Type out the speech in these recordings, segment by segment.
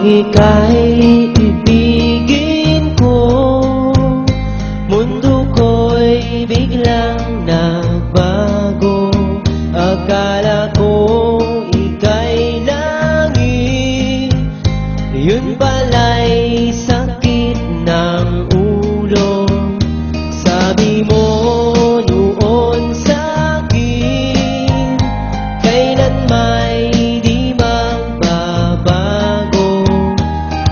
ika'y ibigin ko, mundo ko'y biglang nagbago. Akala ko ika'y langit, yun pala'y sakit ng ulo. Sabi mo noon sa'kin, kailan may di magbabago.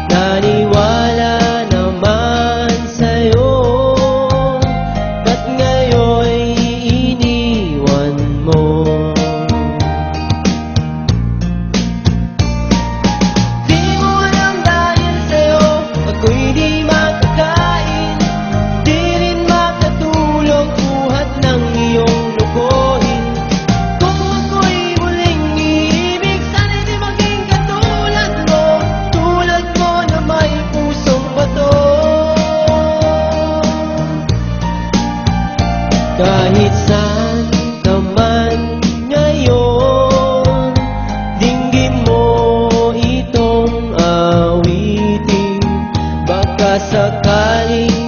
Naniwala naman sa'yo, ba't ngayon'y iniwan mo? Di mo alam dahil sa'yo ako'y di makakain, di rin makatulog buhat ng iyong lokohin. Kung ako'y muling iibig, sana'y di maging katulad mo, tulad mo na may pusong bato. Kahit saan ka man ngayon, dinggin mo itong awitin, baka sakaling